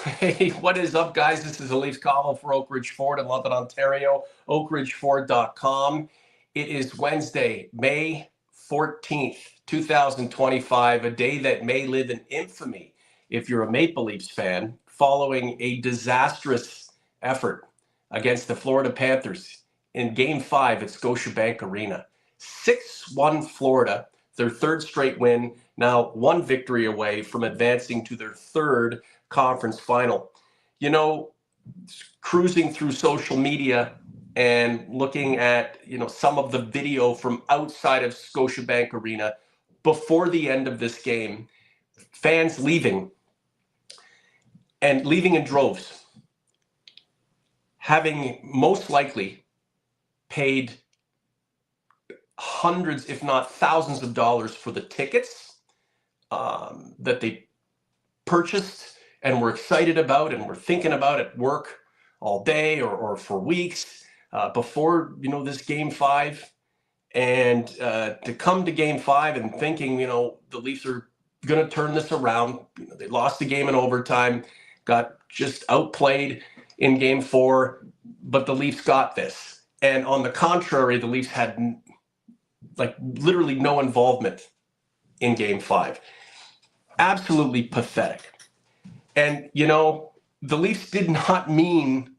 Hey, what is up, guys? This is the Leafs Convo for Oak Ridge Ford in London, Ontario, oakridgeford.com. It is Wednesday, May 14th, 2025, a day that may live in infamy if you're a Maple Leafs fan, following a disastrous effort against the Florida Panthers in Game 5 at Scotiabank Arena. 6-1 Florida, their third straight win, now one victory away from advancing to their third conference final. You know, cruising through social media and looking at, some of the video from outside of Scotiabank Arena before the end of this game, fans leaving in droves, having most likely paid hundreds, if not thousands of dollars for the tickets that they purchased and were excited about and were thinking about at work all day or for weeks before, this Game 5. And to come to Game 5 and thinking, the Leafs are going to turn this around. They lost the game in overtime, got just outplayed in Game 4, but the Leafs got this. And on the contrary, the Leafs had literally no involvement in Game 5. Absolutely pathetic. And, the Leafs did not mean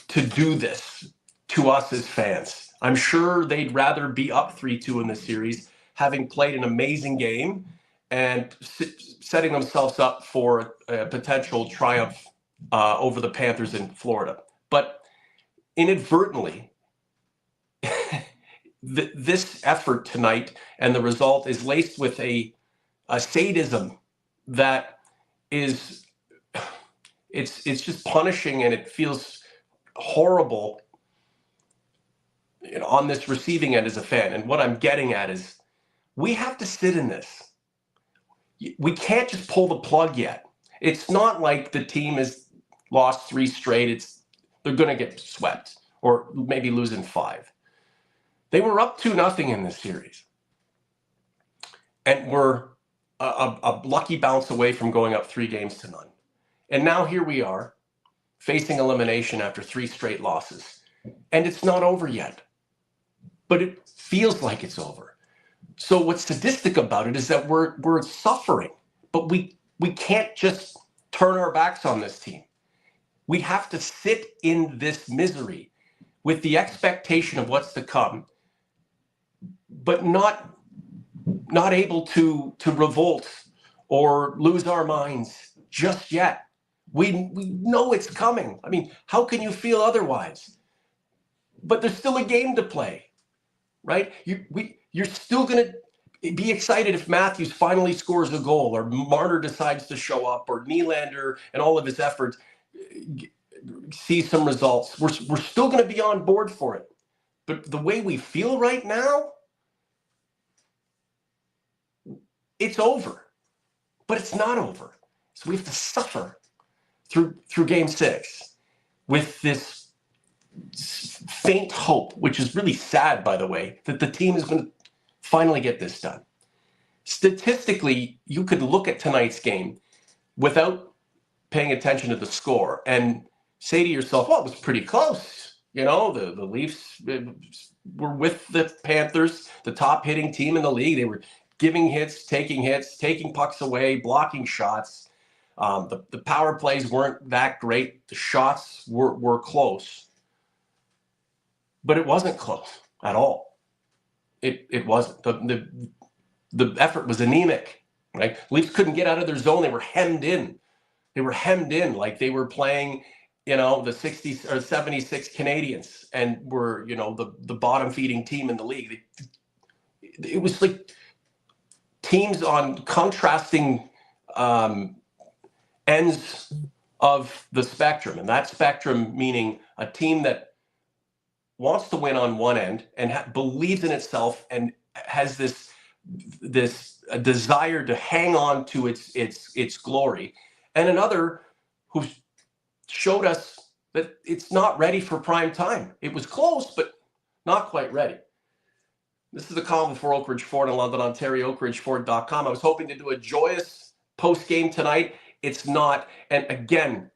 to do this to us as fans. I'm sure they'd rather be up 3-2 in the series, having played an amazing game and setting themselves up for a potential triumph over the Panthers in Florida. But inadvertently, this effort tonight and the result is laced with a sadism that is, it's just punishing, and it feels horrible, on this receiving end as a fan. And what I'm getting at is we have to sit in this. We can't just pull the plug yet. It's not like the team has lost 3 straight. They're going to get swept or maybe losing 5. They were up 2-0 in this series, and we're a lucky bounce away from going up 3-0. And now here we are facing elimination after 3 straight losses, and it's not over yet, but it feels like it's over. So what's sadistic about it is that we're suffering, but we can't just turn our backs on this team. We have to sit in this misery with the expectation of what's to come, but not able to revolt or lose our minds just yet. We know it's coming. I mean, how can you feel otherwise? But there's still a game to play, right? You're still going to be excited if Matthews finally scores a goal, or Marner decides to show up, or Nylander and all of his efforts see some results. We're still going to be on board for it. But the way we feel right now, it's over. But it's not over. So we have to suffer through Game 6 with this faint hope, which is really sad, by the way, that the team is going to finally get this done. Statistically, you could look at tonight's game without paying attention to the score and say to yourself, well, it was pretty close. The Leafs were with the Panthers, the top hitting team in the league. They were giving hits, taking pucks away, blocking shots. The power plays weren't that great. The shots were close. But it wasn't close at all. It wasn't. The effort was anemic, right? Leafs couldn't get out of their zone. They were hemmed in. Like they were playing, the 60s or 76 Canadians, and were, the bottom feeding team in the league. It was like teams on contrasting ends of the spectrum, and that spectrum meaning a team that wants to win on one end and believes in itself and has this desire to hang on to its glory, and another who showed us that it's not ready for prime time. It was close, but not quite ready. This is the column for Oak Ridge Ford in London, Ontario, oakridgeford.com. I was hoping to do a joyous post-game tonight. It's not. And again,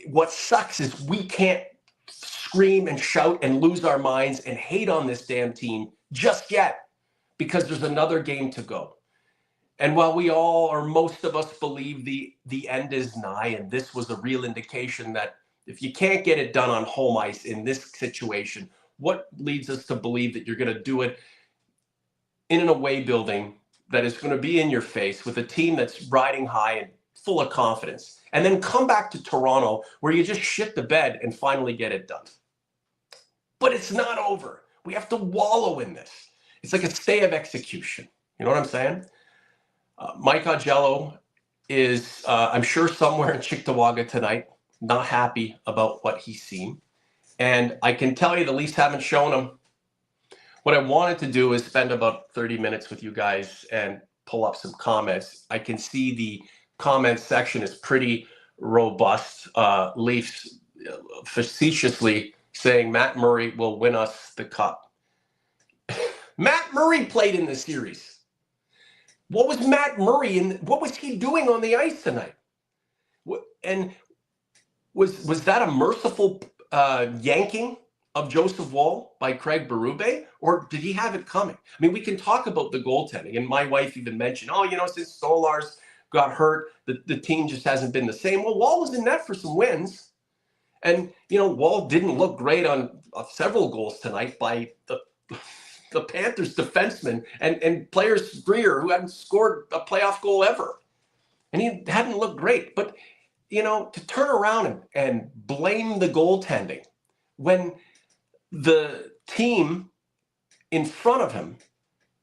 what sucks is we can't scream and shout and lose our minds and hate on this damn team just yet, because there's another game to go. And while we all, or most of us, believe the end is nigh, and this was a real indication that if you can't get it done on home ice in this situation, what leads us to believe that you're going to do it in an away building that is going to be in your face with a team that's riding high and full of confidence, and then come back to Toronto where you just shit the bed and finally get it done? But it's not over. We have to wallow in this. It's like a stay of execution. You know what I'm saying? Mike Augello is, I'm sure, somewhere in Cheektowaga tonight, not happy about what he's seen. And I can tell you the Leafs haven't shown him. What I wanted to do is spend about 30 minutes with you guys and pull up some comments. I can see the comment section is pretty robust. Leafs facetiously saying Matt Murray will win us the cup. Matt Murray played in the series. What was Matt Murray and what was he doing on the ice tonight? And was that a merciful yanking of Joseph Woll by Craig Berube, or did he have it coming? I mean, we can talk about the goaltending, and my wife even mentioned, since Stolarz got hurt, the team just hasn't been the same. Well, Woll was in net for some wins, and Woll didn't look great on several goals tonight by the Panthers defenseman and players Greer, who hadn't scored a playoff goal ever. And he hadn't looked great. But, to turn around and blame the goaltending when the team in front of him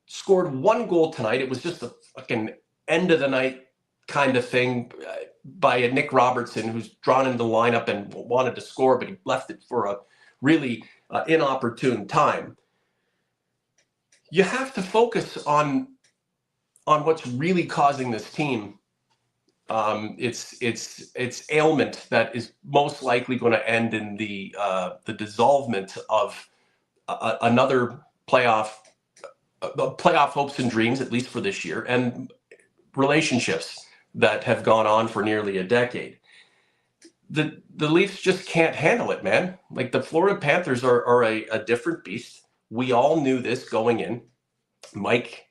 scored one goal tonight, it was just a fucking end of the night kind of thing by a Nick Robertson, who's drawn into the lineup and wanted to score, but he left it for a really inopportune time. You have to focus on what's really causing this team. It's ailment that is most likely going to end in the dissolvement of another playoff hopes and dreams, at least for this year, and relationships that have gone on for nearly a decade. The Leafs just can't handle it, man. Like, the Florida Panthers are a different beast. We all knew this going in. Mike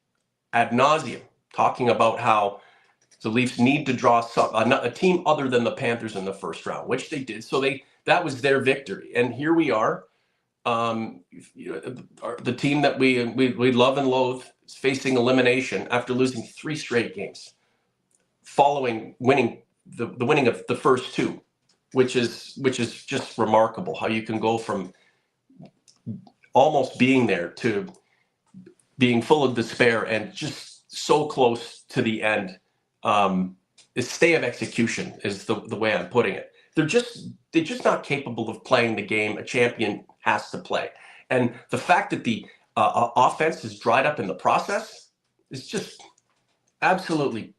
ad nauseum talking about how the Leafs need to draw a team other than the Panthers in the first round, which they did. So that was their victory. And here we are. The team that we love and loathe is facing elimination after losing 3 straight games, following winning the winning of the first 2, which is just remarkable how you can go from almost being there to being full of despair and just so close to the end. The stay of execution is the way I'm putting it. They're just not capable of playing the game a champion has to play. And the fact that the offense is dried up in the process is just absolutely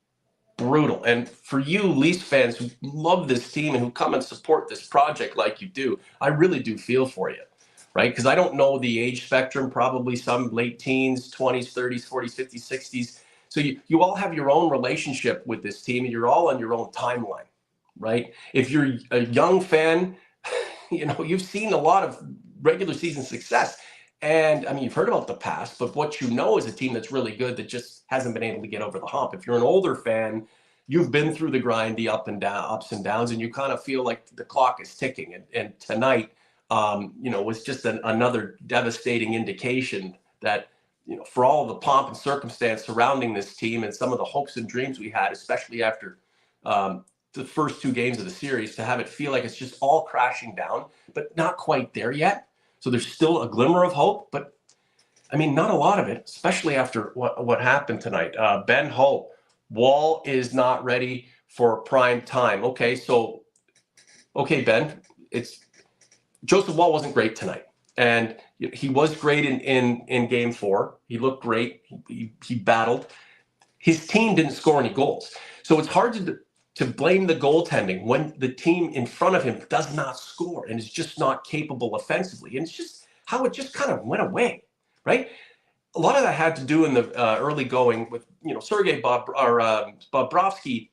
brutal. And for you Leafs fans who love this team and who come and support this project like you do, I really do feel for you, right? Because I don't know the age spectrum, probably some late teens, 20s, 30s, 40s, 50s, 60s. So you all have your own relationship with this team, and you're all on your own timeline, right? If you're a young fan, you've seen a lot of regular season success. And I mean, you've heard about the past, but what you know is a team that's really good that just hasn't been able to get over the hump. If you're an older fan, you've been through the grind, the ups and downs, and you kind of feel like the clock is ticking. And tonight, was just another devastating indication that, for all of the pomp and circumstance surrounding this team and some of the hopes and dreams we had, especially after the first 2 games of the series, to have it feel like it's just all crashing down, but not quite there yet. So there's still a glimmer of hope, but I mean, not a lot of it, especially after what happened tonight. Ben Ho, Woll is not ready for prime time. Okay, Ben, Joseph Woll wasn't great tonight, and he was great in Game 4. He looked great. He battled. His team didn't score any goals, so it's hard to blame the goaltending when the team in front of him does not score and is just not capable offensively. And it's just how it just kind of went away, right? A lot of that had to do in the early going with Sergei Bobrovsky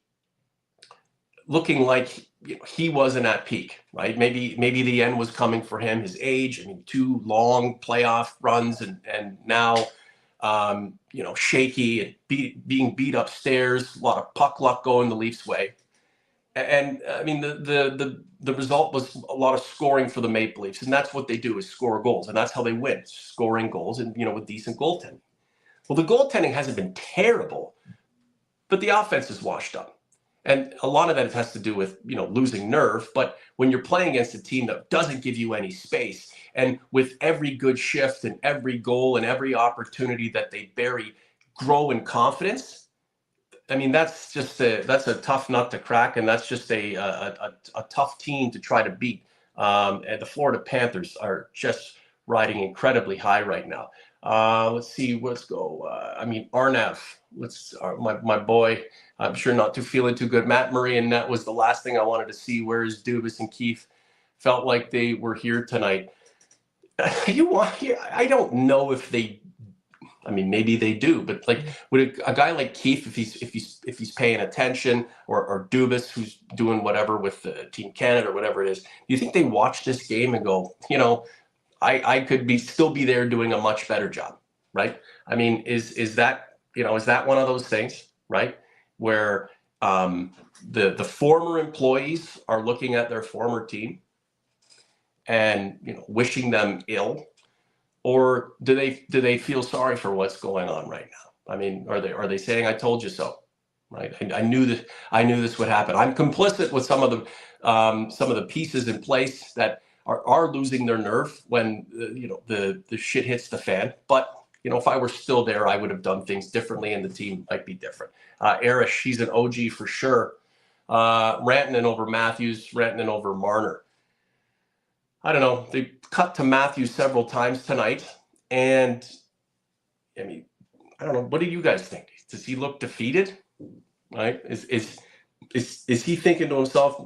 looking like he wasn't at peak, right? Maybe the end was coming for him. His age, I mean, 2 long playoff runs, and now shaky and being beat upstairs. A lot of puck luck going the Leafs' way, and I mean the result was a lot of scoring for the Maple Leafs, and that's what they do, is score goals, and that's how they win, scoring goals, and with decent goaltending. Well, the goaltending hasn't been terrible, but the offense is washed up. And a lot of that has to do with, losing nerve. But when you're playing against a team that doesn't give you any space, and with every good shift and every goal and every opportunity that they bury, grow in confidence, I mean, that's a tough nut to crack, and that's just a tough team to try to beat. And the Florida Panthers are just riding incredibly high right now. Let's see, let's go. Arnav, my boy. I'm sure not too feeling too good. Matt Murray and net was the last thing I wanted to see. Whereas Dubas and Keefe felt like they were here tonight. I don't know if they. I mean, maybe they do, but like, would a guy like Keefe, if he's paying attention, or Dubas, who's doing whatever with the Team Canada or whatever it is, do you think they watch this game and go, I could still be there doing a much better job, right? I mean, is that one of those things, right, where the former employees are looking at their former team and wishing them ill, or do they feel sorry for what's going on right now? I mean, are they saying, "I told you so," right? I knew this would happen. I'm complicit with some of the pieces in place that are losing their nerve when the shit hits the fan. But if I were still there, I would have done things differently, and the team might be different. Arish, she's an OG for sure. Rantanen over Matthews, Rantanen over Marner. I don't know. They cut to Matthews several times tonight, and I mean, I don't know. What do you guys think? Does he look defeated? Right? Is he thinking to himself,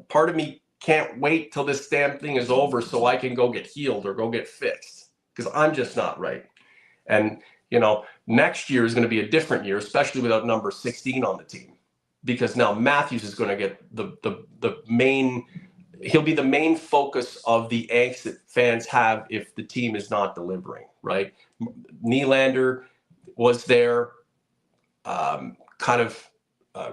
part of me can't wait till this damn thing is over so I can go get healed or go get fixed, because I'm just not right. And next year is going to be a different year, especially without number 16 on the team, because now Matthews is going to get the main. He'll be the main focus of the angst that fans have if the team is not delivering, right? Nylander was there,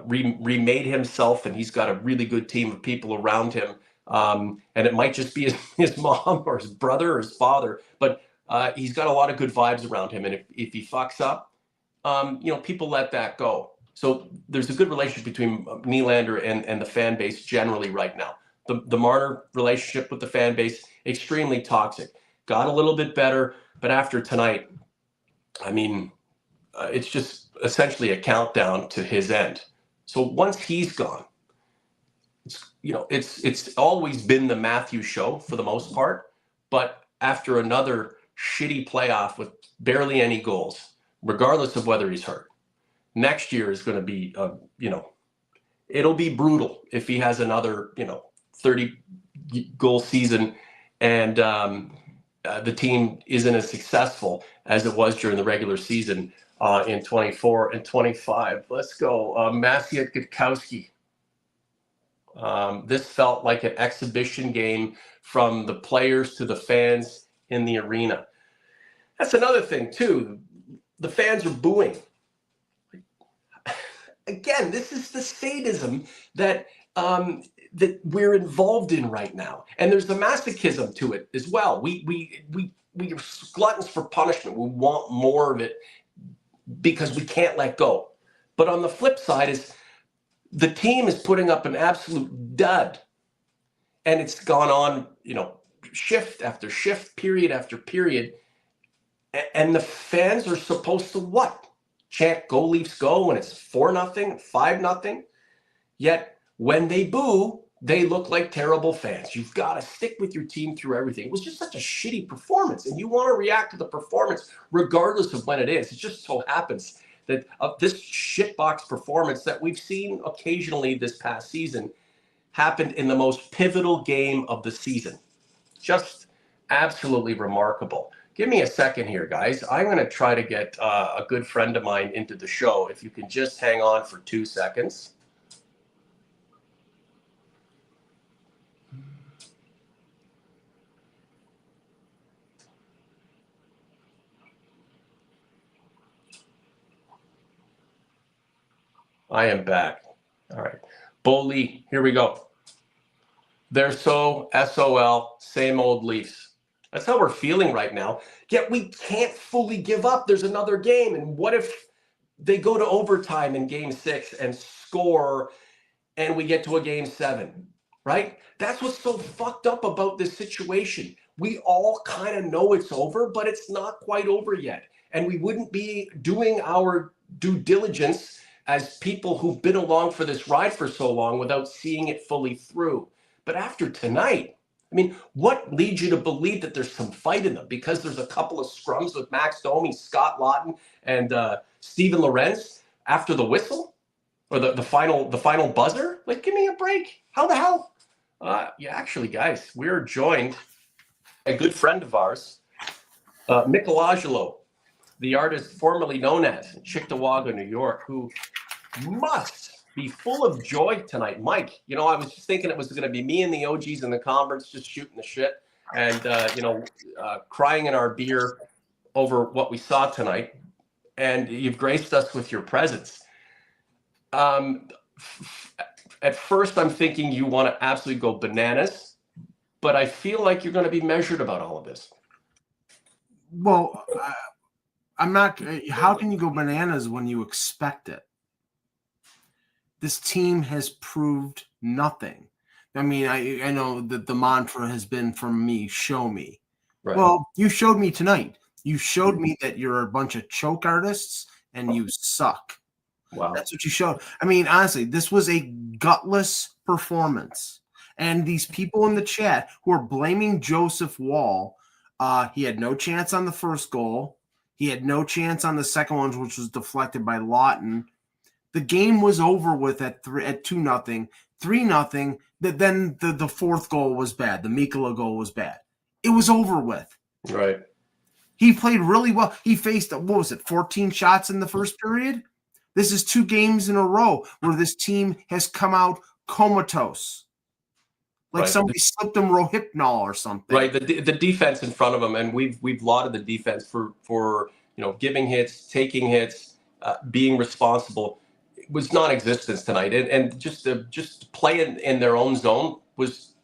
remade himself, and he's got a really good team of people around him. And it might just be his mom or his brother or his father, but he's got a lot of good vibes around him. And if he fucks up, people let that go. So there's a good relationship between Nylander and the fan base generally right now. The Marner relationship with the fan base, extremely toxic. Got a little bit better, but after tonight, I mean, it's just essentially a countdown to his end. So once he's gone, it's always been the Matthews show for the most part. But after another shitty playoff with barely any goals, regardless of whether he's hurt, next year is going to be, it'll be brutal if he has another, 30 goal season, and the team isn't as successful as it was during the regular season in 24 and 25. Let's go. Maciej Gutkowski. This felt like an exhibition game from the players to the fans in the arena. That's another thing, too. The fans are booing. Again, this is the sadism that we're involved in right now, and there's the masochism to it as well. We are gluttons for punishment. We want more of it because we can't let go. But on the flip side is the team is putting up an absolute dud, and it's gone on, shift after shift, period after period, and the fans are supposed to what? Chant "Go Leafs go" when it's 4-0, 5-0. Yet when they boo, they look like terrible fans. You've got to stick with your team through everything. It was just such a shitty performance, and you want to react to the performance regardless of when it is. It just so happens that this shitbox performance that we've seen occasionally this past season happened in the most pivotal game of the season. Just absolutely remarkable. Give me a second here, guys. I'm going to try to get a good friend of mine into the show. If you can just hang on for 2 seconds. I am back. All right. Bully, here we go. They're so SOL, same old Leafs. That's how we're feeling right now. Yet we can't fully give up. There's another game. And what if they go to overtime in game 6 and score and we get to a game 7, right? That's what's so fucked up about this situation. We all kind of know it's over, but it's not quite over yet. And we wouldn't be doing our due diligence as people who've been along for this ride for so long without seeing it fully through. But after tonight, I mean, what leads you to believe that there's some fight in them? Because there's a couple of scrums with Max Domi, Scott Laughton, and Steven Lorenz after the whistle or the final buzzer? Like, give me a break. How the hell? Yeah, actually, guys, we're joined by a good friend of ours, Mike Augello, the artist formerly known as Cheektowaga, New York, who must be full of joy tonight. Mike, I was just thinking it was going to be me and the OGs in the conference just shooting the shit and, crying in our beer over what we saw tonight. And you've graced us with your presence. At first, I'm thinking you want to absolutely go bananas, but I feel like you're going to be measured about all of this. Well, I'm not. How can you go bananas when you expect it? This team has proved nothing. I mean, I know that the mantra has been from me, show me. Right. Well, you showed me tonight. You showed me that you're a bunch of choke artists and you suck. Wow. That's what you showed. I mean, honestly, this was a gutless performance. And these people in the chat who are blaming Joseph Woll, he had no chance on the first goal. He had no chance on the second one, which was deflected by Laughton. The game was over with at 2-0, 3-0. Then the fourth goal was bad. The Mikkola goal was bad. It was over with. Right. He played really well. He faced, 14 shots in the first period? This is 2 games in a row where this team has come out comatose. Like somebody slipped them Rohypnol or something. Right. The defense in front of them, and we've lauded the defense for giving hits, taking hits, being responsible. It was non-existent tonight, and just playing in their own zone was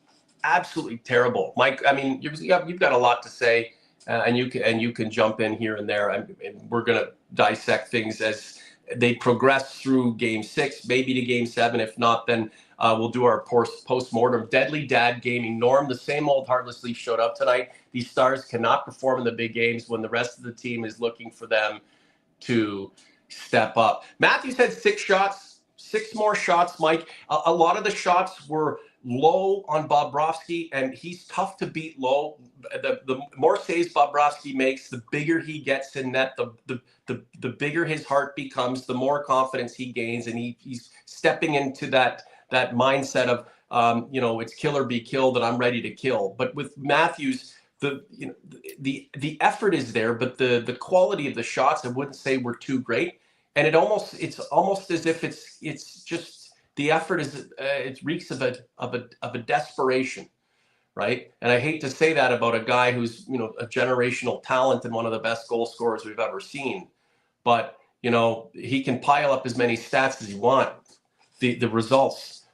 absolutely terrible. Mike, I mean, you've got a lot to say, and you can jump in here and there, and we're gonna dissect things as they progress through game 6, maybe to game 7. If not, then we'll do our post-mortem. Deadly Dad Gaming. Norm, the same old Heartless Leaf showed up tonight. These stars cannot perform in the big games when the rest of the team is looking for them to step up. Matthews had 6 shots, 6 more shots, Mike. A lot of the shots were low on Bobrovsky, and he's tough to beat low. The more saves Bobrovsky makes, the bigger he gets in net, the bigger his heart becomes, the more confidence he gains, and he's stepping into that mindset of it's kill or be killed, and I'm ready to kill. But with Matthews, the effort is there, but the quality of the shots, I wouldn't say were too great. And it's almost as if it's just the effort is it reeks of a desperation, right? And I hate to say that about a guy who's a generational talent and one of the best goal scorers we've ever seen, but he can pile up as many stats as he wants. The results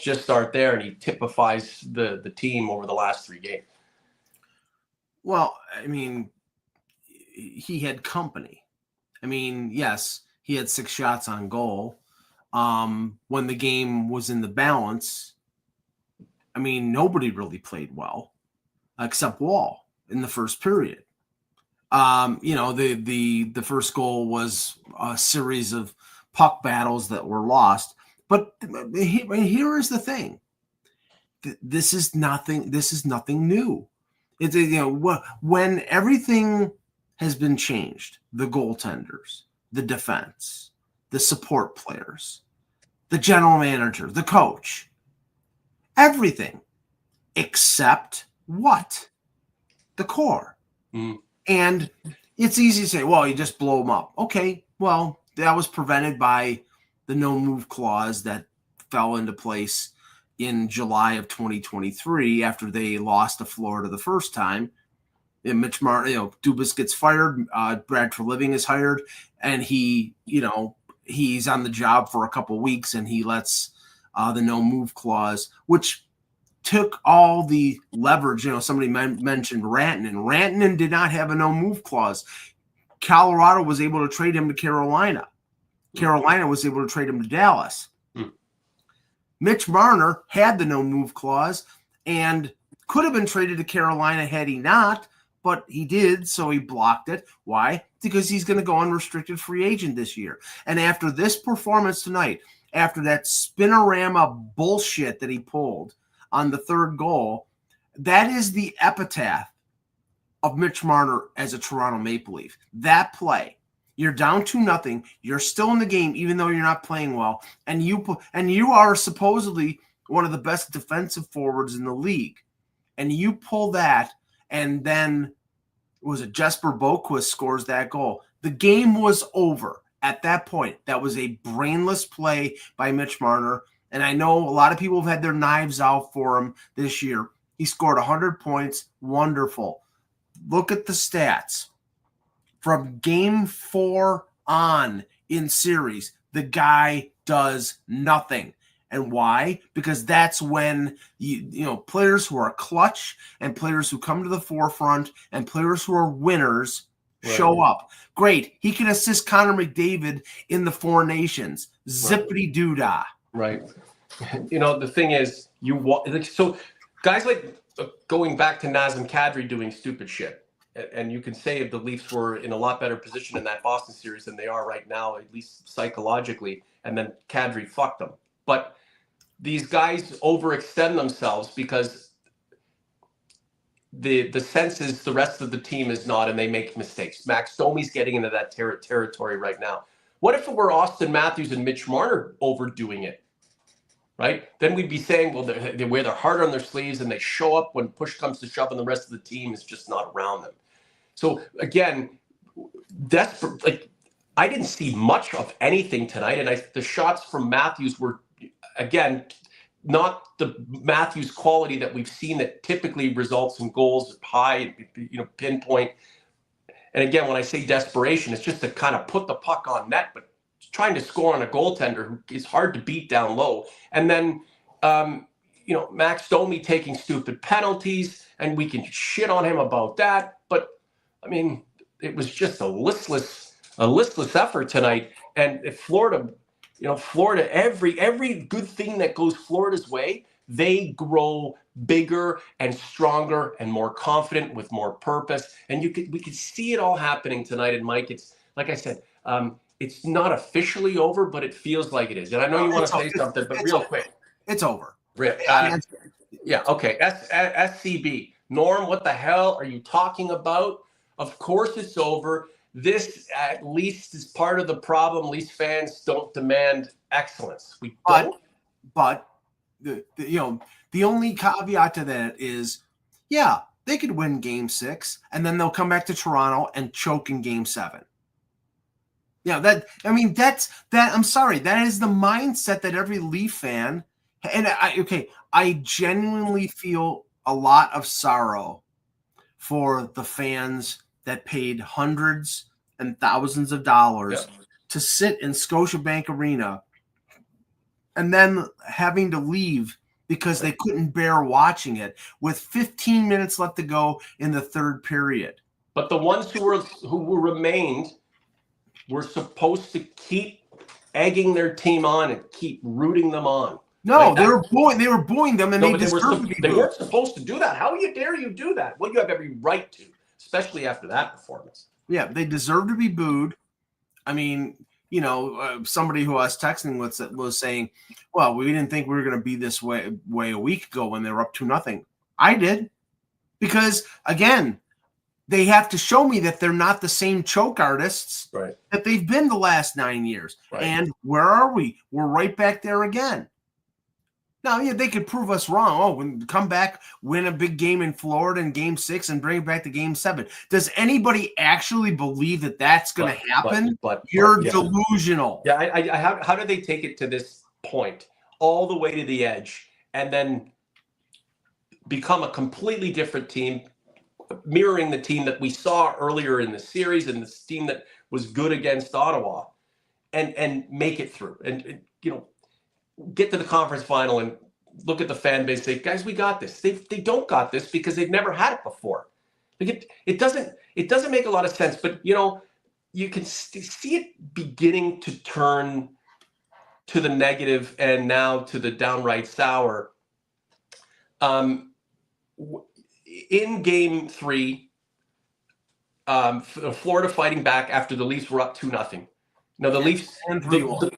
just aren't there, and he typifies the team over the last 3 games. Well, I mean, he had company. I mean, yes, he had 6 shots on goal. When the game was in the balance, I mean, nobody really played well except Woll in the first period. The first goal was a series of puck battles that were lost. But here is the thing. This is nothing new. It's when everything has been changed, the goaltenders, the defense, the support players, the general manager, the coach, everything except what? The core. Mm. And it's easy to say, well, you just blow them up. Okay, well, that was prevented by the no move clause that fell into place in July of 2023 after they lost to Florida the first time. And Mitch Martin, Dubas gets fired. Brad Treliving is hired, and he, he's on the job for a couple weeks and he lets the no move clause, which took all the leverage. Somebody mentioned Rantanen. Rantanen did not have a no move clause. Colorado was able to trade him to Carolina. Carolina was able to trade him to Dallas. Mitch Marner had the no move clause and could have been traded to Carolina had he not, but he did, so he blocked it. Why? Because he's going to go unrestricted free agent this year. And after this performance tonight, after that spinorama bullshit that he pulled on the third goal, that is the epitaph of Mitch Marner as a Toronto Maple Leaf. That play. You're down 2-0. You're still in the game, even though you're not playing well. And you are supposedly one of the best defensive forwards in the league. And you pull that, and then was it Jesper Boquist scores that goal. The game was over at that point. That was a brainless play by Mitch Marner. And I know a lot of people have had their knives out for him this year. He scored 100 points. Wonderful. Look at the stats. From game 4 on in series, the guy does nothing. And why? Because that's when players who are clutch and players who come to the forefront and players who are winners show up. Great. He can assist Connor McDavid in the Four Nations. Zippity doo-dah. Right. The thing is, so guys like going back to Nazem Kadri doing stupid shit. And you can say if the Leafs were in a lot better position in that Boston series than they are right now, at least psychologically, and then Kadri fucked them. But these guys overextend themselves because the sense is the rest of the team is not, and they make mistakes. Max Domi's getting into that territory right now. What if it were Austin Matthews and Mitch Marner overdoing it? Right? Then we'd be saying, well, they wear their heart on their sleeves and they show up when push comes to shove and the rest of the team is just not around them. So again, I didn't see much of anything tonight. And the shots from Matthews were, again, not the Matthews quality that we've seen that typically results in goals high, pinpoint. And again, when I say desperation, it's just to kind of put the puck on net, but trying to score on a goaltender who is hard to beat down low. And then, Max Domi taking stupid penalties, and we can shit on him about that. But I mean, it was just a listless effort tonight. And if Florida, every good thing that goes Florida's way, they grow bigger and stronger and more confident with more purpose. And we could see it all happening tonight. And Mike, it's like I said, it's not officially over, but it feels like it is. And I know you want to say something, but real quick. It's over. Yeah, okay. SCB. Norm, what the hell are you talking about? Of course it's over. This at least is part of the problem. Leafs fans don't demand excellence. We don't. But the only caveat to that is, they could win Game 6, and then they'll come back to Toronto and choke in Game 7. I'm sorry. That is the mindset that every Leaf fan, and I genuinely feel a lot of sorrow for the fans that paid hundreds and thousands of dollars to sit in Scotiabank Arena and then having to leave because they couldn't bear watching it with 15 minutes left to go in the third period. But the ones who remained were supposed to keep egging their team on and keep rooting them on. No, they were booing them, and they deserved to be booed. They weren't supposed to do that. How dare you do that? Well, you have every right to, especially after that performance. Yeah, they deserve to be booed. I mean, somebody who I was texting with was saying, well, we didn't think we were going to be this way a week ago when they were up 2-0. I did. Because, again, they have to show me that they're not the same choke artists that they've been the last 9 years. Right. And where are we? We're right back there again. Now, they could prove us wrong. Oh, when come back, win a big game in Florida in Game 6 and bring it back to Game 7. Does anybody actually believe that that's going to happen? You're delusional. Yeah, how do they take it to this point, all the way to the edge, and then become a completely different team, mirroring the team that we saw earlier in the series and the team that was good against Ottawa, and make it through, and get to the conference final and look at the fan base, say, guys, we got this. They don't got this because they've never had it before. Like it doesn't make a lot of sense, but you can see it beginning to turn to the negative and now to the downright sour. In game 3, Florida fighting back after the Leafs were up 2-0. The Leafs and 3-1.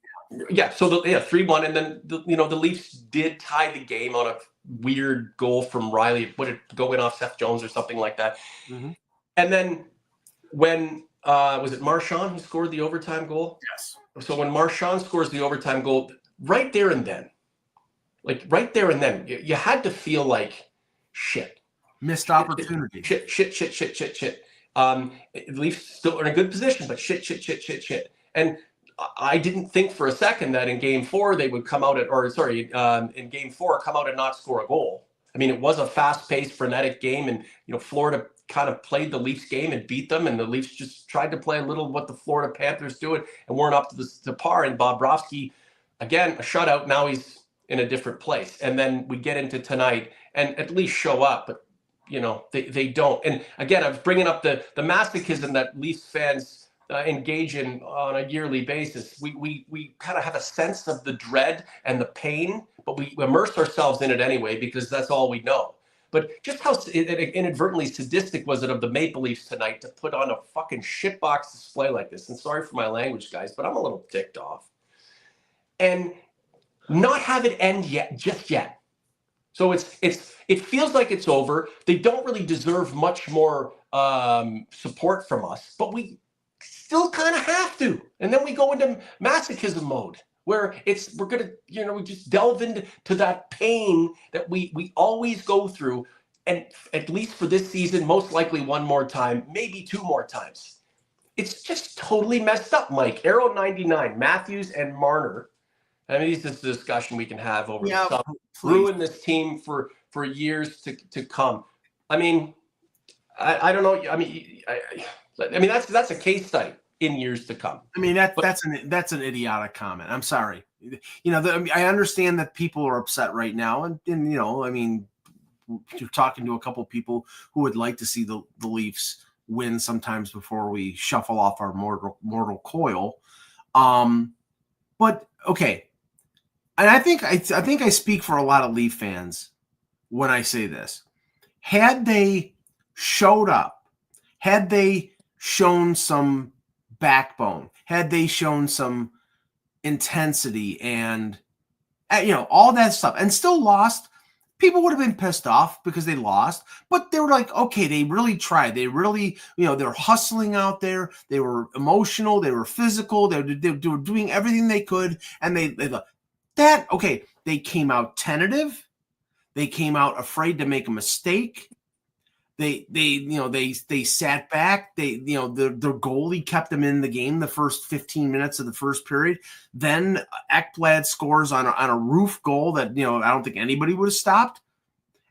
So 3-1, and then the Leafs did tie the game on a weird goal from Riley. Would it go in off Seth Jones or something like that? Mm-hmm. And then when was it Marchand who scored the overtime goal? Yes. So when Marchand scores the overtime goal, right there and then, you had to feel like shit. Missed opportunity. Shit. The Leafs still are in a good position, but shit. And I didn't think for a second that in game 4 they would come out in game 4 come out and not score a goal. I mean, it was a fast-paced, frenetic game, and Florida kind of played the Leafs game and beat them, and the Leafs just tried to play a little what the Florida Panthers do and weren't up to par. And Bobrovsky, again, a shutout. Now he's in a different place. And then we get into tonight and at least show up, but they don't. And again, I was bringing up the masochism that Leafs fans engage in on a yearly basis. We kind of have a sense of the dread and the pain, but we immerse ourselves in it anyway because that's all we know. But just how inadvertently sadistic was it of the Maple Leafs tonight to put on a fucking shitbox display like this? And sorry for my language, guys, but I'm a little ticked off. And not have it end just yet. So it feels like it's over. They don't really deserve much more support from us, but we still kind of have to. And then we go into masochism mode where we're gonna we just delve into that pain that we always go through, and at least for this season, most likely one more time, maybe 2 more times. It's just totally messed up, Mike. Arrow 99, Matthews and Marner. I mean, this is a discussion we can have over the summer. Ruin this team for years to come. I mean, I don't know. I mean, that's a case study in years to come. I mean, that's an idiotic comment. I'm sorry. I understand that people are upset right now, and I mean, you're talking to a couple of people who would like to see the Leafs win sometimes before we shuffle off our mortal coil. But okay. And I think I speak for a lot of Leaf fans when I say this. Had they showed up, had they shown some backbone, had they shown some intensity and all that stuff, and still lost, people would have been pissed off because they lost. But they were like, okay, they really tried. They really, they're hustling out there. They were emotional. They were physical. They were doing everything they could, and they they came out tentative. They came out afraid to make a mistake. They sat back. Their goalie kept them in the game the first 15 minutes of the first period. Then Ekblad scores on a roof goal that I don't think anybody would have stopped.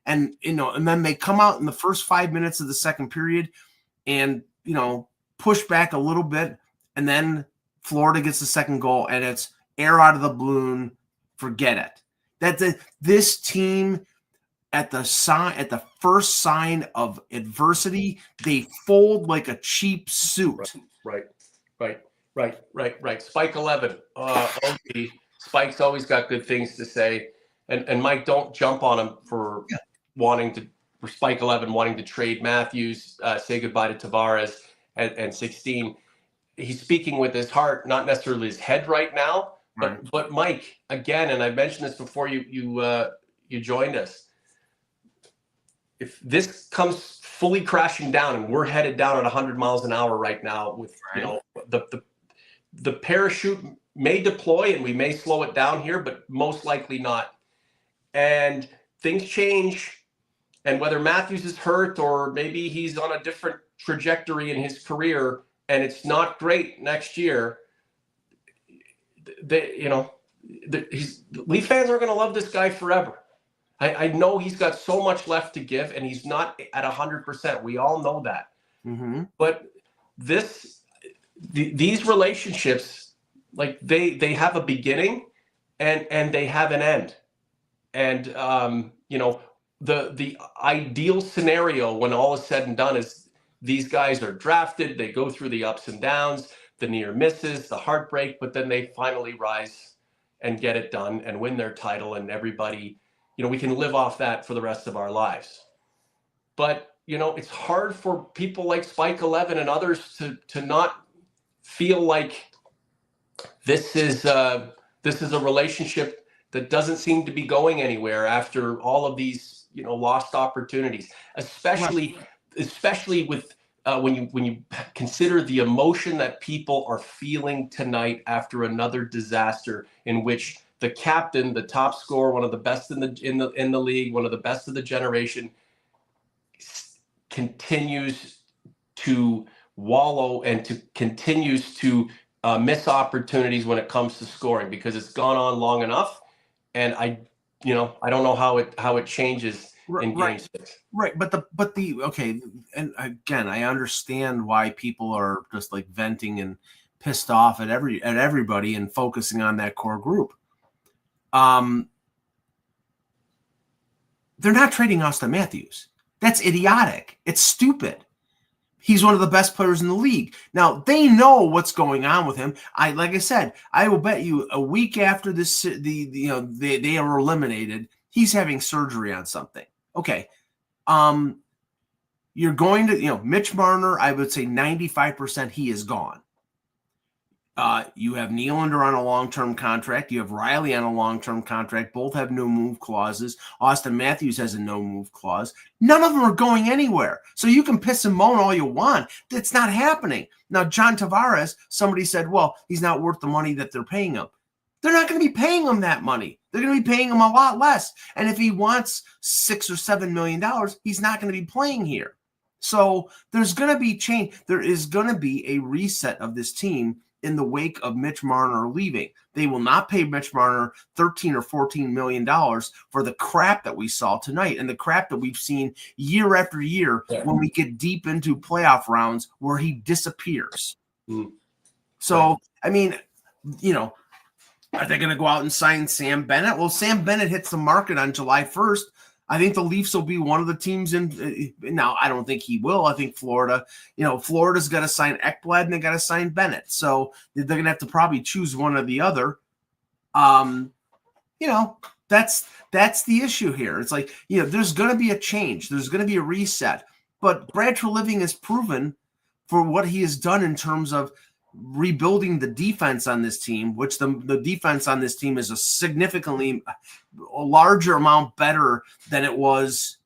And then they come out in the first 5 minutes of the second period and push back a little bit, and then Florida gets the second goal, and it's air out of the balloon. Forget it. This team at the first sign of adversity, they fold like a cheap suit. Right. Spike 11. Spike's always got good things to say, and Mike, don't jump on him for Spike 11 wanting to trade Matthews, say goodbye to Tavares, and 16. He's speaking with his heart, not necessarily his head right now. But Mike, again, and I mentioned this before you joined us. If this comes fully crashing down, and we're headed down at 100 miles an hour right now, with the parachute may deploy and we may slow it down here, but most likely not. And things change, and whether Matthews is hurt or maybe he's on a different trajectory in his career, and it's not great next year. Leaf fans are going to love this guy forever. I know he's got so much left to give, and he's not at 100%. We all know that. Mm-hmm. But these relationships like they have a beginning and they have an end. And the ideal scenario when all is said and done is these guys are drafted, they go through the ups and downs, the near misses, the heartbreak, but then they finally rise and get it done and win their title, and everybody, we can live off that for the rest of our lives. But it's hard for people like Spike 11 and others to not feel like this is a relationship that doesn't seem to be going anywhere after all of these lost opportunities, especially with when you consider the emotion that people are feeling tonight after another disaster in which the captain, the top scorer, one of the best in the league, one of the best of the generation, continues to wallow and continues to miss opportunities when it comes to scoring, because it's gone on long enough. And I don't know how it changes in Game 6. Right, but the okay, and again, I understand why people are just like venting and pissed off at everybody and focusing on that core group. They're not trading Austin Matthews. That's idiotic. It's stupid. He's one of the best players in the league. Now, they know what's going on with him. Like I said, I will bet you a week after this, they are eliminated, he's having surgery on something. Okay. You're going to, Mitch Marner, I would say 95% he is gone. You have Nylander on a long-term contract. You have Riley on a long-term contract. Both have no move clauses. Austin Matthews has a no move clause. None of them are going anywhere. So you can piss and moan all you want. It's not happening. Now, John Tavares, somebody said, well, he's not worth the money that they're paying him. They're not going to be paying him that money. They're going to be paying him a lot less. And if he wants $6 or $7 million, he's not going to be playing here. So there's going to be change. There is going to be a reset of this team in the wake of Mitch Marner leaving. They will not pay Mitch Marner $13 or $14 million for the crap that we saw tonight and the crap that we've seen year after year when we get deep into playoff rounds where he disappears. So, I mean, are they going to go out and sign Sam Bennett? Well, Sam Bennett hits the market on July 1st. I think the Leafs will be one of the teams in. Now, I don't think he will. I think Florida's got to sign Ekblad and they got to sign Bennett. So they're going to have to probably choose one or the other. That's the issue here. It's like, there's going to be a change. There's going to be a reset. But Brad Treliving has proven for what he has done in terms of rebuilding the defense on this team, which the defense on this team is a significantly larger amount better than it was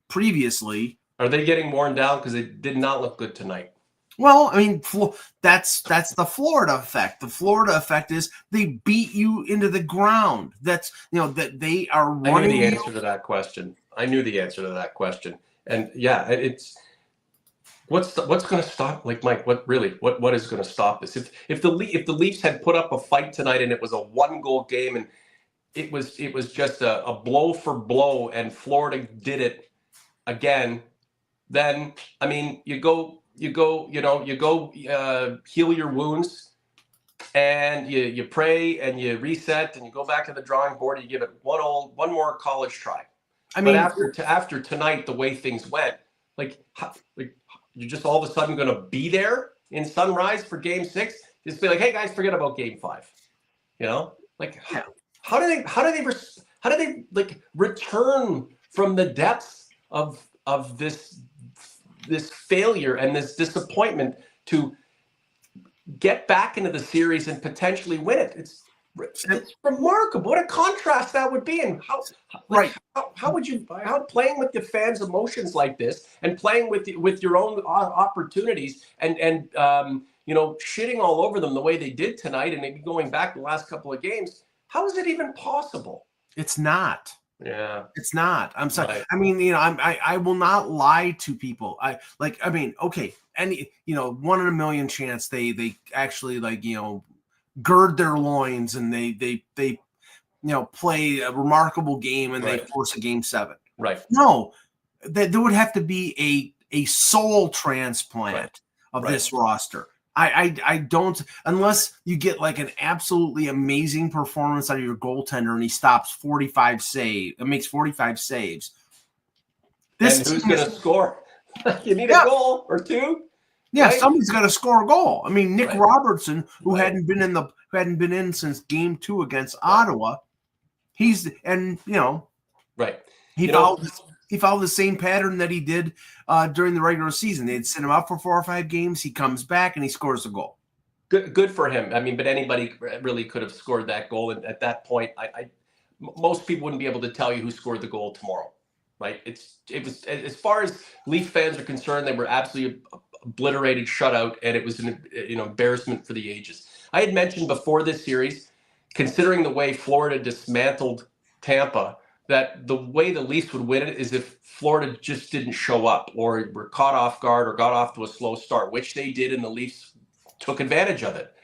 previously. Are they getting worn down? Because they did not look good tonight. Well, I mean, that's the Florida effect. The Florida effect is they beat you into the ground. That's, that they are running. I knew the answer to that question. And yeah, it's what's going to stop, like, Mike, what is going to stop this? If the Leafs had put up a fight tonight and it was a 1-goal game and it was just a blow for blow and Florida did it again, then, I mean, you go heal your wounds and you pray and you reset and you go back to the drawing board and you give it one more college try. But after tonight, the way things went, you're just all of a sudden going to be there in Sunrise for Game 6. Just be like, hey guys, forget about Game 5. How do they return from the depths of this failure and this disappointment to get back into the series and potentially win it? It's remarkable. What a contrast that would be. And how playing with the fans' emotions like this and playing with your own opportunities and shitting all over them the way they did tonight and maybe going back the last couple of games. How is it even possible? It's not. Yeah, it's not. I'm sorry. Right. I mean, I will not lie to people. Okay. Any, 1 in a million chance they actually gird their loins and they play a remarkable game and Right. they force a Game 7. Right. No, there would have to be a soul transplant of this roster. I don't, unless you get like an absolutely amazing performance out of your goaltender and he stops 45 save, it makes 45 saves. This and who's going to score? You need a goal or two. Yeah, right? Somebody's got to score a goal. I mean, Nick Robertson, who right. hadn't been in since Game 2 against Ottawa, he's right. He followed the same pattern that he did during the regular season. They'd send him out for 4 or 5 games. He comes back and he scores a goal. Good for him. I mean, but anybody really could have scored that goal. And at that point, most people wouldn't be able to tell you who scored the goal tomorrow, right? It was, as far as Leaf fans are concerned, they were absolutely obliterated, shutout, and it was an embarrassment for the ages. I had mentioned before this series, considering the way Florida dismantled Tampa, that the way the Leafs would win it is if Florida just didn't show up or were caught off guard or got off to a slow start, which they did, and the Leafs took advantage of it.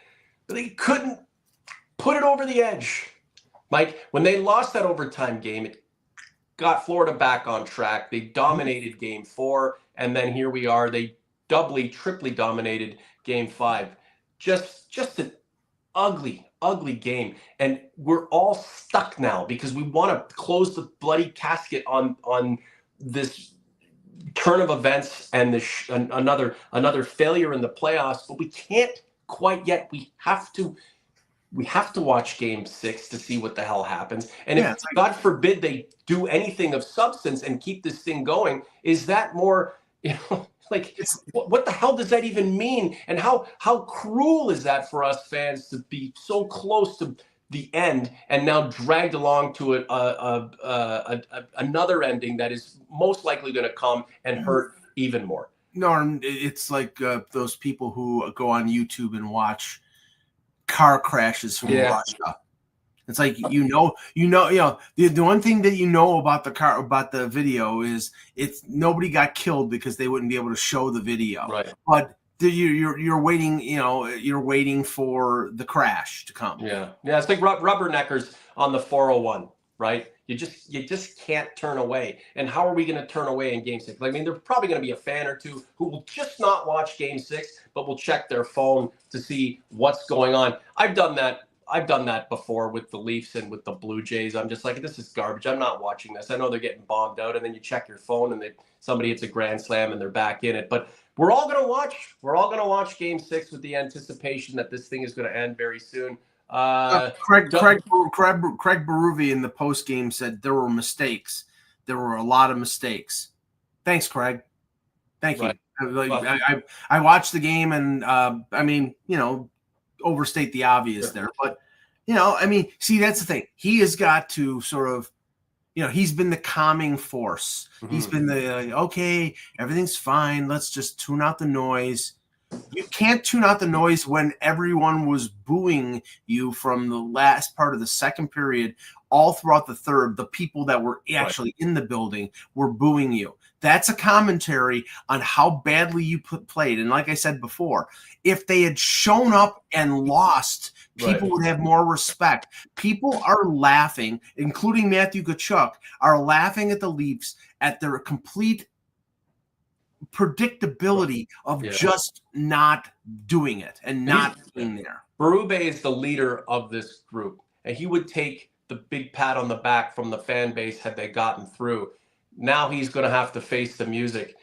But they couldn't put it over the edge. Mike, when they lost that overtime game, it got Florida back on track. They dominated Game 4, and then here we are. They doubly, triply dominated Game 5. Just an ugly game, and we're all stuck now because we want to close the bloody casket on this turn of events and this another failure in the playoffs, but we can't quite yet. We have to watch Game 6 to see what the hell happens. And if God forbid they do anything of substance and keep this thing going, is that more, like, what the hell does that even mean? And how cruel is that for us fans to be so close to the end and now dragged along to another ending that is most likely going to come and hurt even more? Norm, it's like those people who go on YouTube and watch car crashes from Russia. It's like the one thing that about the video is it's nobody got killed because they wouldn't be able to show the video. Right. But you're waiting, you're waiting for the crash to come. Yeah. It's like rubberneckers on the 401, right? You just can't turn away. And how are we going to turn away in Game 6? I mean, there's probably going to be a fan or two who will just not watch Game 6, but will check their phone to see what's going on. I've done that before with the Leafs and with the Blue Jays. I'm just like, this is garbage. I'm not watching this. I know they're getting bombed out, and then you check your phone and somebody hits a grand slam and they're back in it. But we're all going to watch. We're all going to watch Game 6 with the anticipation that this thing is going to end very soon. Craig Berube in the post game said there were mistakes. There were a lot of mistakes. Thanks, Craig. Thank you. I watched the game, and overstate the obvious there, but see, that's the thing. He has got to sort of, he's been the calming force. Mm-hmm. He's been the okay, everything's fine. Let's just tune out the noise. You can't tune out the noise when everyone was booing you from the last part of the second period all throughout the third. The people that were actually in the building were booing you. That's a commentary on how badly you played. And like I said before, if they had shown up and lost, people would have more respect. People are laughing, including Matthew Tkachuk, are laughing at the Leafs at their complete predictability of just not doing it and not being there. Berube is the leader of this group, and he would take the big pat on the back from the fan base had they gotten through. Now he's going to have to face the music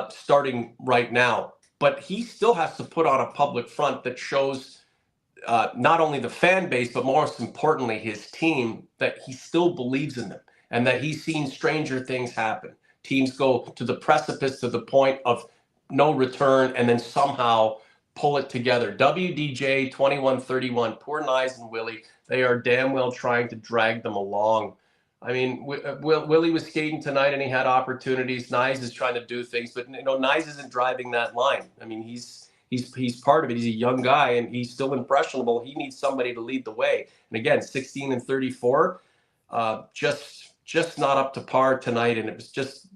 starting right now, but he still has to put on a public front that shows not only the fan base, but most importantly, his team, that he still believes in them and that he's seen stranger things happen. Teams go to the precipice, to the point of no return, and then somehow pull it together. WDJ 21-31, poor Knies and Willie, they are damn well trying to drag them along. I mean, Willie was skating tonight and he had opportunities. Knies is trying to do things, but Knies isn't driving that line. I mean, he's part of it. He's a young guy and he's still impressionable. He needs somebody to lead the way. And again, 16 and 34, just not up to par tonight, and it was just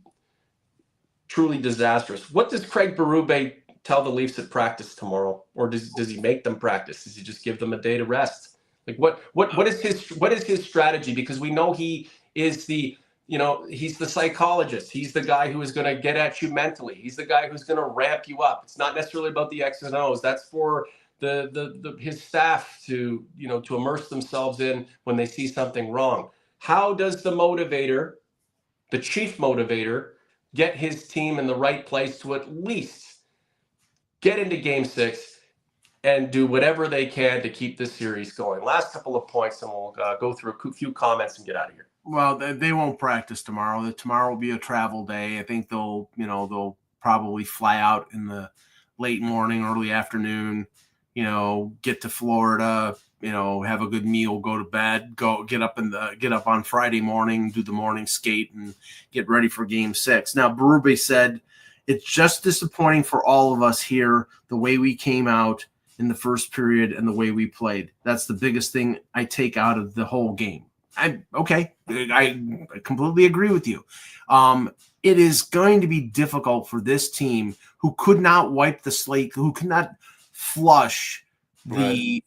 truly disastrous. What does Craig Berube tell the Leafs at practice tomorrow, or does he make them practice? Does he just give them a day to rest? Like what is his strategy? Because we know he is the he's the psychologist. He's the guy who is going to get at you mentally. He's the guy who's going to ramp you up. It's not necessarily about the X's and O's. That's for his staff to immerse themselves in when they see something wrong. How does the chief motivator, get his team in the right place to at least get into Game 6 and do whatever they can to keep this series going? Last couple of points, and we'll go through a few comments and get out of here. Well, they won't practice tomorrow. Tomorrow will be a travel day. I think they'll probably fly out in the late morning, early afternoon, get to Florida, have a good meal, go to bed, get up on Friday morning, do the morning skate, and get ready for Game 6. Now, Berube said it's just disappointing for all of us here the way we came out in the first period and the way we played. That's the biggest thing I take out of the whole game. I completely agree with you. It is going to be difficult for this team who could not wipe the slate, who could not flush the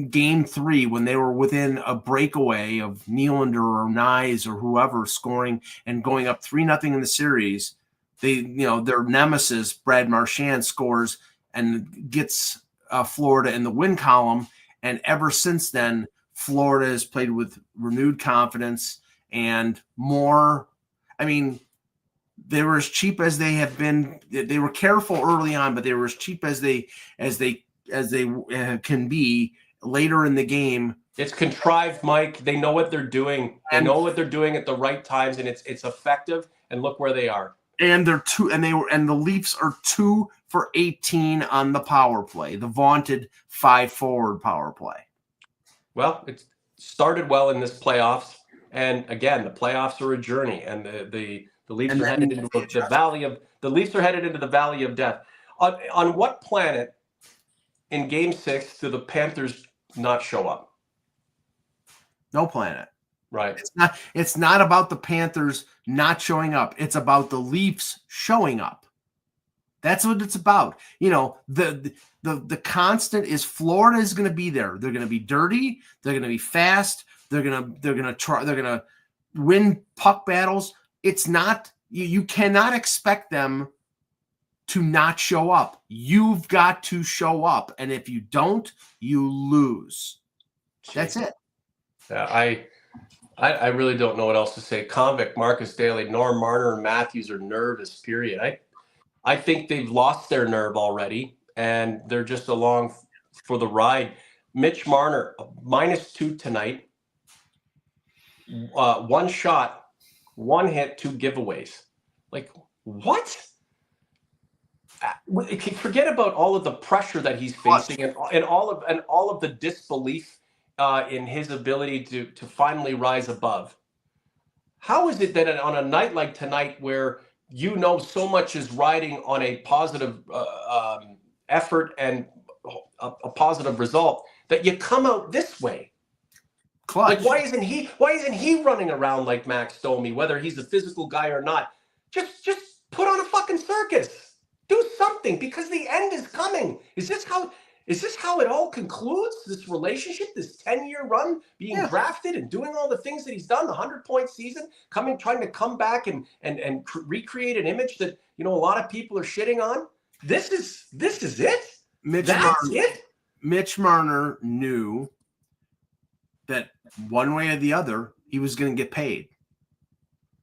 Game 3 when they were within a breakaway of Nylander or Nyes or whoever scoring and going up 3-0 in the series. Their nemesis, Brad Marchand, scores and gets Florida in the win column. And ever since then, Florida has played with renewed confidence and more. I mean, they were as cheap as they have been. They were careful early on, but they were as cheap as they can be later in the game. It's contrived, Mike. They know what they're doing. They know what they're doing at the right times, and it's effective. And look where they are. And the Leafs are 2 for 18 on the power play, the vaunted 5-forward power play. Well, it started well in this playoffs, and again, the playoffs are a journey, and the Leafs are headed into the valley of death. On what planet in Game 6 do the Panthers not show up? No planet. Right. It's not about the Panthers not showing up. It's about the Leafs showing up. That's what it's about. The constant is Florida is going to be there. They're going to be dirty. They're going to be fast. They're going to win puck battles. It's not, you cannot expect them to not show up. You've got to show up. And if you don't, you lose. That's it. Yeah, I really don't know what else to say. Convict, Marcus Daly, Norm Marner, and Matthews are nervous, period. I think they've lost their nerve already, and they're just along for the ride. Mitch Marner, -2 tonight. 1 shot, 1 hit, 2 giveaways. Like, what? Forget about all of the pressure that he's facing and all of the disbelief in his ability to finally rise above. How is it that on a night like tonight, where so much is riding on a positive effort and a positive result, that you come out this way? Clutch. Like, why isn't he running around like Max Domi, whether he's a physical guy or not? Just put on a fucking circus. Do something, because the end is coming. Is this how it all concludes? This relationship, this 10-year run, being drafted and doing all the things that he's done, the 100-point season, trying to come back and recreate an image that a lot of people are shitting on. This is it. Mitch Marner knew that one way or the other he was going to get paid.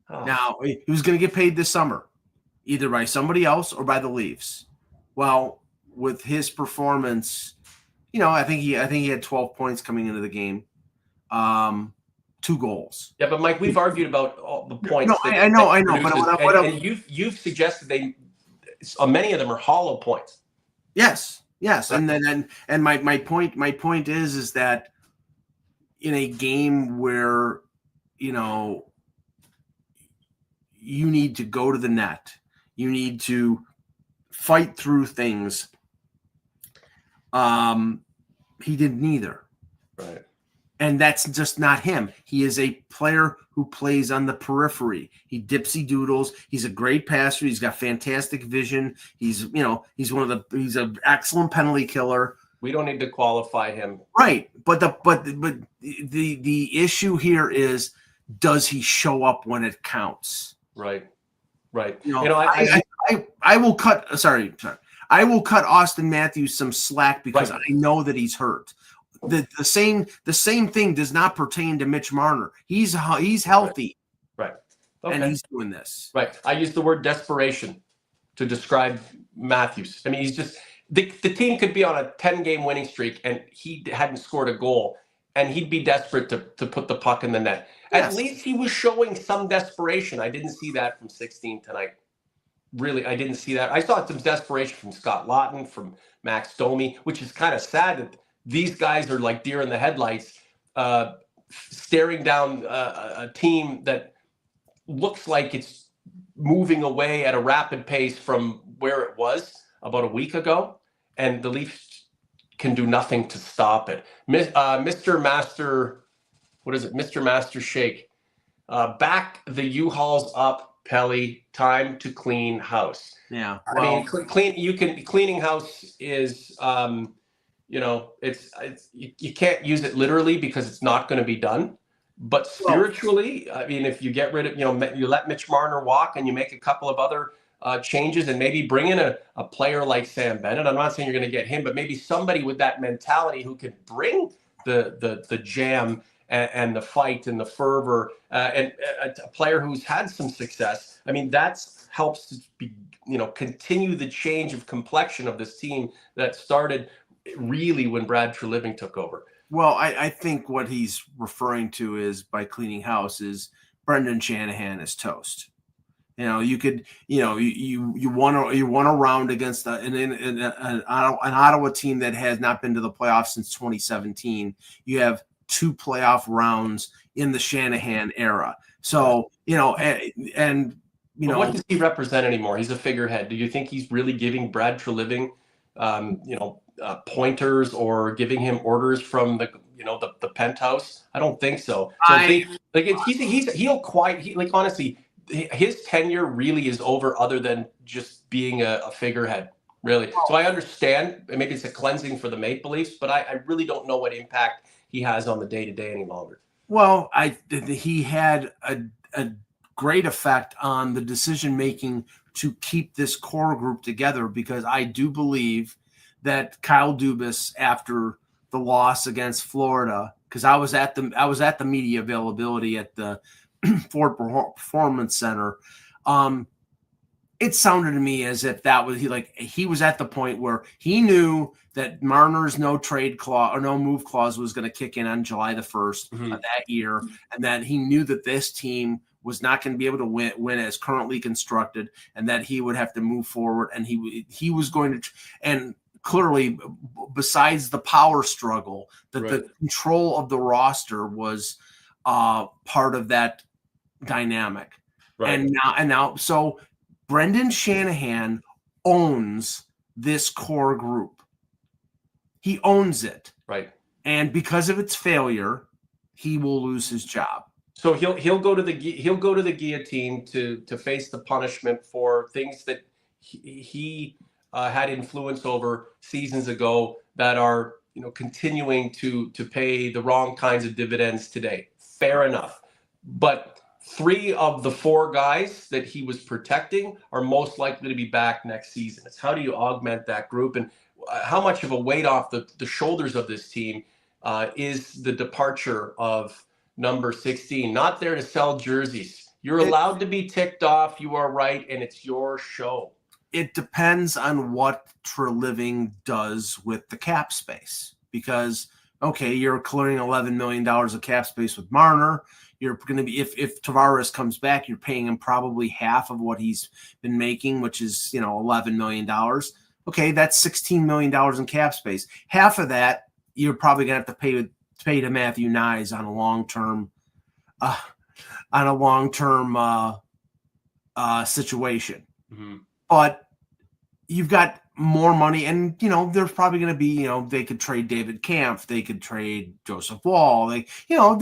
Oh. Now he was going to get paid this summer, either by somebody else or by the Leafs. Well, with his performance, I think he had 12 points coming into the game, 2 goals. Yeah, but Mike, we've argued about all the points. No, I know. And you've suggested many of them are hollow points. Yes, and my point is that in a game where you need to go to the net, you need to fight through things. He did neither. Right. And that's just not him. He is a player who plays on the periphery. He dipsy doodles. He's a great passer. He's got fantastic vision. He's an excellent penalty killer. We don't need to qualify him. Right. But the issue here is does he show up when it counts? Right. Right. I will cut. Sorry. I will cut Austin Matthews some slack because right. I know that he's hurt. The same thing does not pertain to Mitch Marner. He's healthy. Right. Okay. And he's doing this. Right. I use the word desperation to describe Matthews. I mean, he's just the team could be on a 10-game winning streak and he hadn't scored a goal and he'd be desperate to put the puck in the net. Yes. At least he was showing some desperation. I didn't see that from 16 tonight. Really, I didn't see that. I saw some desperation from Scott Laughton, from Max Domi, which is kind of sad that these guys are like deer in the headlights, staring down a team that looks like it's moving away at a rapid pace from where it was about a week ago, and the Leafs can do nothing to stop it. Mr. Master, what is it? Mr. Master Shake, back the U-Hauls up, Pelly. Time to clean house. Yeah, well, I mean, cleaning house is, it's you can't use it literally because it's not going to be done. But spiritually, I mean, if you get rid of, you let Mitch Marner walk and you make a couple of other changes and maybe bring in a player like Sam Bennett. I'm not saying you're going to get him, but maybe somebody with that mentality who can bring the jam and the fight and the fervor and a player who's had some success. I mean, that helps to be, continue the change of complexion of this team that started really when Brad Treliving took over. Well, I think what he's referring to is by cleaning house is Brendan Shanahan is toast. You could, you won a round against an Ottawa team that has not been to the playoffs since 2017. You have 2 playoff rounds in the Shanahan era. So, what does he represent anymore? He's a figurehead. Do you think he's really giving Brad Treliving, pointers or giving him orders from the penthouse? I don't think so. Honestly, his tenure really is over, other than just being a figurehead, really. So I understand maybe it's a cleansing for the Maple Leafs, but I really don't know what impact he has on the day-to-day any longer. Well, he had a great effect on the decision-making to keep this core group together, because I do believe that Kyle Dubas, after the loss against Florida, because I was at the media availability at the Ford Performance Center, it sounded to me as if that was he was at the point where he knew that Marner's no trade clause or no move clause was going to kick in on July the 1st of that year, and that he knew that this team was not going to be able to win as currently constructed, and that he would have to move forward, and he was going to, and clearly, besides the power struggle, that the control of the roster was part of that dynamic. Right. And now, so Brendan Shanahan owns this core group. He owns it. Right. And because of its failure, he will lose his job. So he'll go to the guillotine to face the punishment for things that he had influence over seasons ago that are continuing to pay the wrong kinds of dividends today. Fair enough. But 3 of the 4 guys that he was protecting are most likely to be back next season. It's how do you augment that group, and how much of a weight off the shoulders of this team is the departure of number 16. Not there to sell jerseys. You're allowed to be ticked off. You are right, and it's your show. It depends on what Treliving does with the cap space, because you're clearing $11 million of cap space with Marner. You're going to be, if Tavares comes back, you're paying him probably half of what he's been making, which is $11 million. Okay, that's $16 million in cap space. Half of that you're probably going to have to pay to Matthew Nyes on a long-term situation. Mm-hmm. But you've got more money, and there's probably going to be they could trade David Kampf, they could trade Joseph Wall, they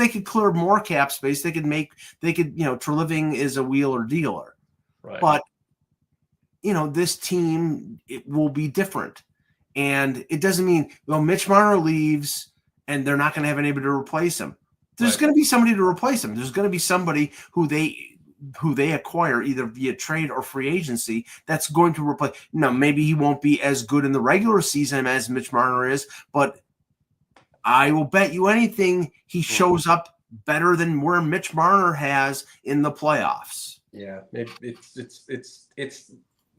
could clear more cap space. Treliving is a wheeler dealer, right? But this team, it will be different, and it doesn't mean Mitch Marner leaves and they're not going to have anybody to replace him. There's Right. going to be somebody to replace him. There's going to be somebody who they acquire either via trade or free agency that's going to replace. Now, maybe he won't be as good in the regular season as Mitch Marner is, but I will bet you anything he shows up better than where Mitch Marner has in the playoffs. Yeah, it's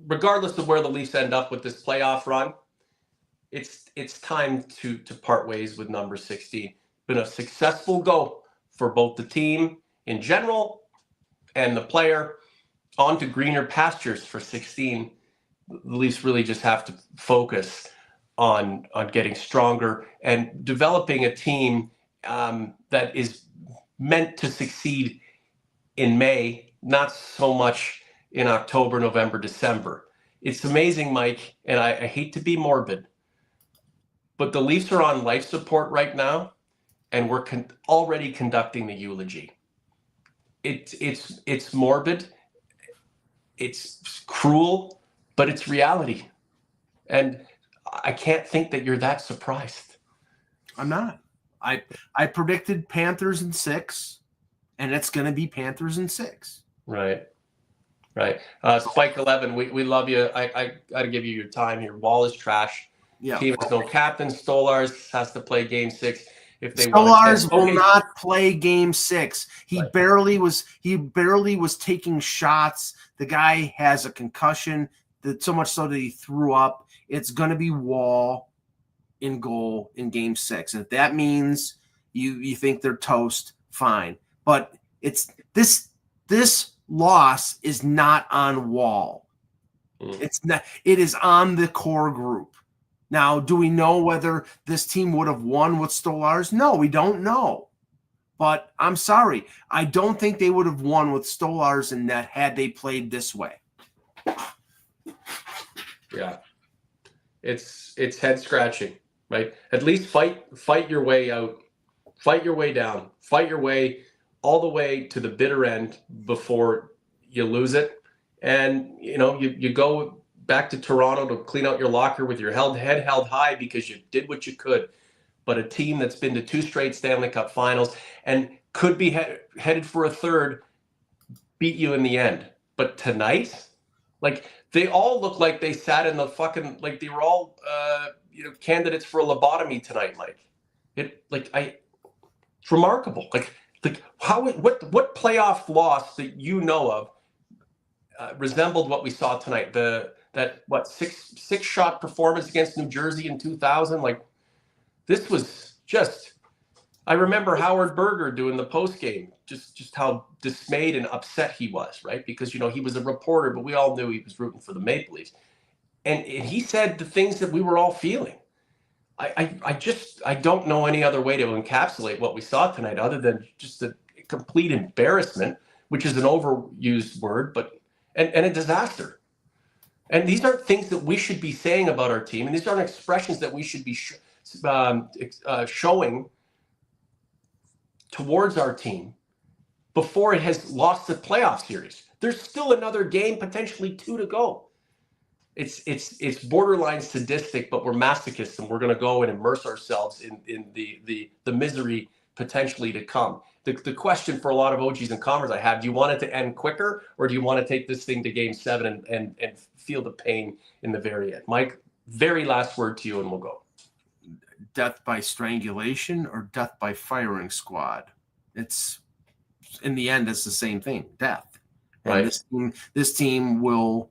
regardless of where the Leafs end up with this playoff run, it's time to part ways with number 16. Been a successful go for both the team in general and the player. On to greener pastures for 16. The Leafs really just have to focus on getting stronger and developing a team that is meant to succeed in May, not so much in October, November, December. It's amazing, Mike, and I hate to be morbid, but the Leafs are on life support right now, and we're already conducting the eulogy. It's morbid, it's cruel, but it's reality. And I can't think that you're that surprised. I'm not. I predicted Panthers in 6, and it's going to be Panthers in 6. Right. Spike 11, we love you. I got to give you your time here. Wall is trash. Yeah. Team has no captain. Stolars has to play game 6 if they Stolars want. will not play game 6. He Right. barely was taking shots. The guy has a concussion, that so much so that he threw up. It's going to be Wall in goal in game 6. And if that means you think they're toast, fine. But it's this loss is not on Wall. It's not. It is on the core group. Now, do we know whether this team would have won with Stolars? No, we don't know. But I'm sorry. I don't think they would have won with Stolars in net had they played this way. Yeah. It's head scratching, right? At least fight your way out. Fight your way down. Fight your way all the way to the bitter end before you lose it. And you go back to Toronto to clean out your locker with your head held high because you did what you could. But a team that's been to 2 straight Stanley Cup finals and could be headed for a third beat you in the end. But tonight, like, they all look like they sat in the fucking, like they were all candidates for a lobotomy tonight, Mike. It's remarkable. Like what playoff loss that you know of resembled what we saw tonight? That six shot performance against New Jersey in 2000. Like, this was just. I remember Howard Berger doing the post game, just how dismayed and upset he was, right? Because he was a reporter, but we all knew he was rooting for the Maple Leafs, and he said the things that we were all feeling. I don't know any other way to encapsulate what we saw tonight other than just a complete embarrassment, which is an overused word, but and a disaster. And these aren't things that we should be saying about our team, and these aren't expressions that we should be showing towards our team before it has lost the playoff series. There's still another game, potentially 2 to go. It's borderline sadistic, but we're masochists, and we're going to go and immerse ourselves in the misery potentially to come. The question for a lot of OGs and Comers I have: do you want it to end quicker, or do you want to take this thing to game 7 and feel the pain in the very end? Mike, very last word to you, and we'll go. Death by strangulation or death by firing squad. It's in the end, it's the same thing, death. And right. This team will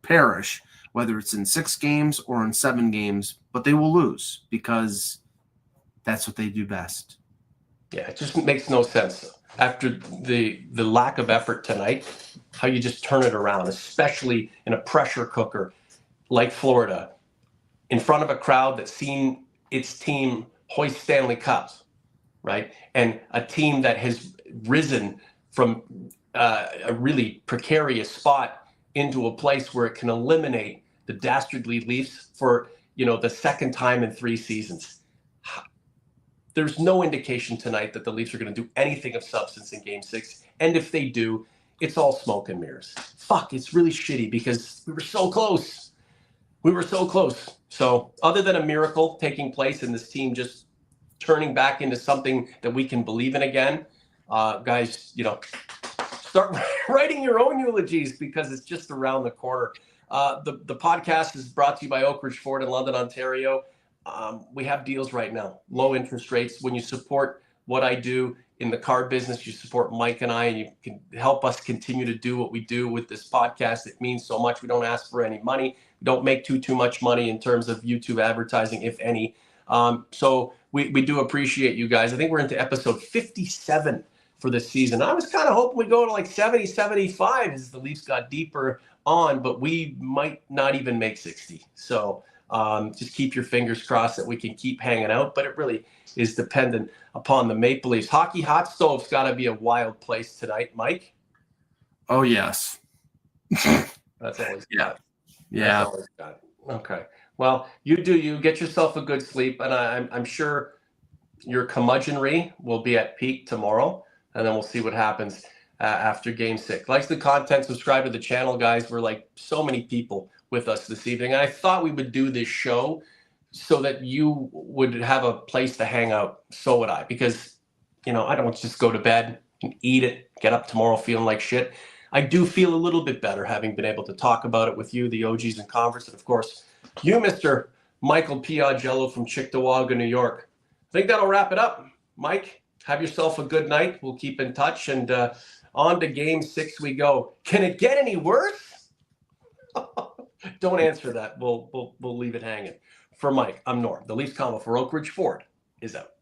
perish, whether it's in 6 games or in 7 games, but they will lose because that's what they do best. Yeah, it just makes no sense after the lack of effort tonight, how you just turn it around, especially in a pressure cooker like Florida, in front of a crowd that's seen its team hoist Stanley Cups, right? And a team that has risen from a really precarious spot into a place where it can eliminate the dastardly Leafs for, the second time in 3 seasons. There's no indication tonight that the Leafs are going to do anything of substance in game 6. And if they do, it's all smoke and mirrors. Fuck, it's really shitty because we were so close. So other than a miracle taking place and this team just turning back into something that we can believe in again. Guys, start writing your own eulogies because it's just around the corner. The podcast is brought to you by Oak Ridge Ford in London, Ontario. We have deals right now, low interest rates. When you support what I do in the car business, you support Mike and I, and you can help us continue to do what we do with this podcast. It means so much. We don't ask for any money. We don't make too much money in terms of YouTube advertising, if any. So we do appreciate you guys. I think we're into episode 57 for this season. I was kind of hoping we go to like 70, 75 as the Leafs got deeper on, but we might not even make 60. So just keep your fingers crossed that we can keep hanging out, but it really is dependent upon the Maple Leafs. Hockey Hot Stove's got to be a wild place tonight, Mike. Oh, yes. That's always yeah. Yeah. That's always got it. Okay. Well, you get yourself a good sleep, and I'm sure your curmudgeonry will be at peak tomorrow, and then we'll see what happens after Game 6. Like the content, subscribe to the channel, guys. We're like so many people with us this evening, and I thought we would do this show so that you would have a place to hang out. So would I, because I don't just go to bed and eat it, get up tomorrow feeling like shit. I do feel a little bit better having been able to talk about it with you, the OGs in Converse, and of course, you, Mr. Michael P. Augello from Cheektowaga, New York. I think that'll wrap it up. Mike, have yourself a good night. We'll keep in touch, and on to Game 6 we go. Can it get any worse? Don't answer that. We'll leave it hanging. For Mike, I'm Norm. The Leafs Convo for Oak Ridge Ford is out.